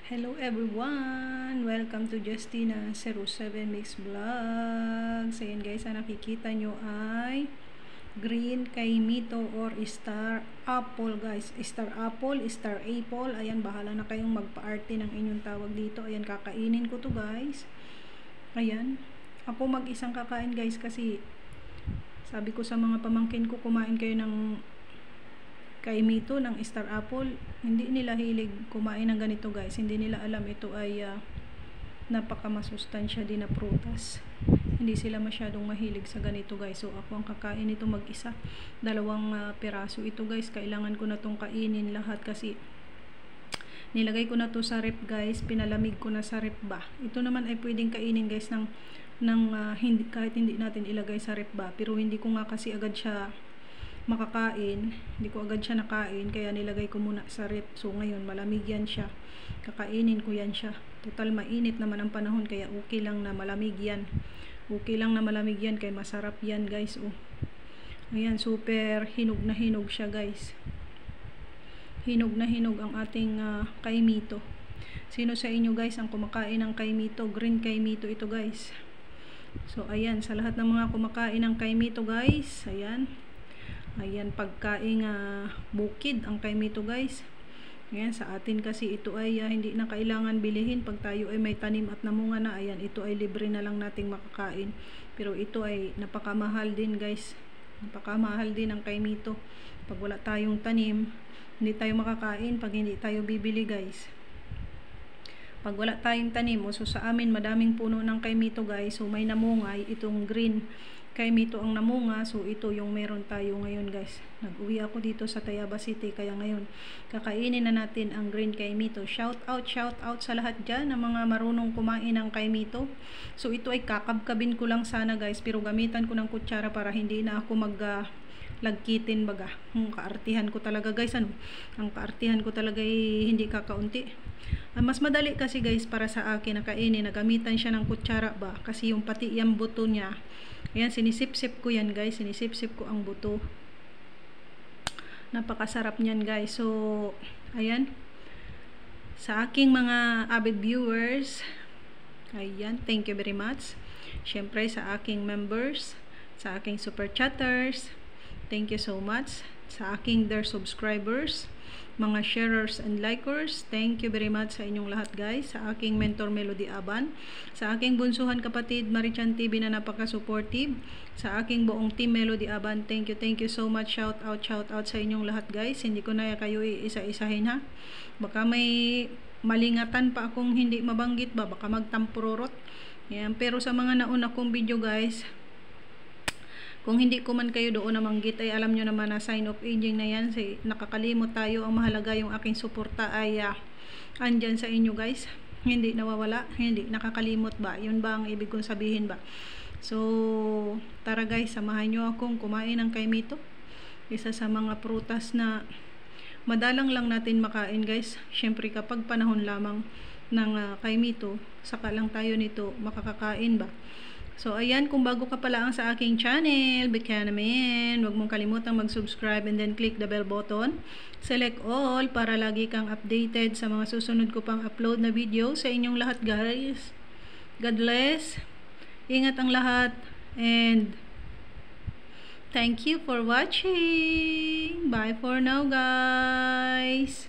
Hello everyone! Welcome to Justina07 Mix Vlogs. Ayan guys, ang nakikita nyo ay green kaimito or star apple guys. Star apple, star apple. Ayan, bahala na kayong magpa-arte ng inyong tawag dito. Ayan, kakainin ko to guys. Ayan. Ako mag-isang kakain guys kasi sabi ko sa mga pamangkin ko, kumain kayo ng kaimito ng star apple. Hindi nila hilig kumain ng ganito guys. Hindi nila alam ito ay napakamasustansya din na prutas. Hindi sila masyadong mahilig sa ganito guys. So ako ang kakain ito mag-isa. Dalawang piraso ito guys. Kailangan ko na tong kainin lahat kasi nilagay ko na to sa rep guys. Pinalamig ko na sa rep ba. Ito naman ay pwedeng kainin guys ng kahit hindi natin ilagay sa rep ba. Pero hindi ko nga kasi agad siya makakain, hindi ko agad siya nakain, kaya nilagay ko muna sa rep. So ngayon malamig yan siya, kakainin ko yan siya. Total mainit naman ang panahon, kaya okay lang na malamig yan, kaya masarap yan guys. Ayan, super hinog na hinog siya guys, hinog na hinog ang ating kaimito. Sino sa inyo guys ang kumakain ng kaimito? Green kaimito ito guys. So ayan, sa lahat ng mga kumakain ng kaimito guys, ayan, pagkaing bukid ang kaimito guys. Ayan, sa atin kasi ito ay hindi na kailangan bilihin. Pag tayo ay may tanim at namunga na, ayan, ito ay libre na lang nating makakain. Pero ito ay napakamahal din guys. Napakamahal din ang kaimito. Pag wala tayong tanim, hindi tayo makakain pag hindi tayo bibili guys. Pag wala tayong tanim, so sa amin madaming puno ng kaimito guys. So may namunga, itong green kaimito ang namunga. So ito yung meron tayo ngayon guys. Nag-uwi ako dito sa Tayaba City, kaya ngayon kakainin na natin ang green kaimito. Shout out sa lahat dyan ng mga marunong kumain ng kaimito. So ito ay kakabkabin ko lang sana guys, pero gamitan ko ng kutsara para hindi na ako lagkitin baga. Kaartihan ko talaga guys, ang kaartihan ko talaga ay hindi kakaunti. Mas madali kasi guys para sa akin na kainin, nagamitan siya ng kutsara ba, kasi yung pati yung buto niya, ayan, sinisip-sip ko yan guys, sinisip-sip ko ang buto. Napakasarap niyan guys. So ayan, sa aking mga avid viewers, ayan, thank you very much. Syempre sa aking members, sa aking super chatters, thank you so much. Sa aking dear subscribers, mga sharers and likers, thank you very much sa inyong lahat guys. Sa aking mentor Melody Aban, sa aking bunsuhan kapatid Marichan TV na napaka-supportive, sa aking buong team Melody Aban, thank you so much. Shout out sa inyong lahat guys. Hindi ko na kayo iisa-isahin ha. Baka may malingatan pa akong hindi mabanggit ba, baka magtampurorot. Yan. Pero sa mga nauna kong video guys, kung hindi ko man kayo doon namanggit, ay alam nyo naman na sign of aging na yan. Nakakalimot tayo. Ang mahalaga yung aking suporta ay andyan sa inyo guys. Hindi nawawala, hindi nakakalimot ba. Yun ba ang ibig kong sabihin ba? So tara guys, samahan nyo akong kumain ng kaimito. Isa sa mga prutas na madalang lang natin makain guys. Syempre kapag panahon lamang ng kaimito, saka lang tayo nito makakakain ba. So ayan, kung bago ka pa lang sa aking channel, baka naman, huwag mong kalimutang mag-subscribe and then click the bell button. Select all para lagi kang updated sa mga susunod ko pang upload na video sa inyong lahat guys. God bless. Ingat ang lahat and thank you for watching. Bye for now guys.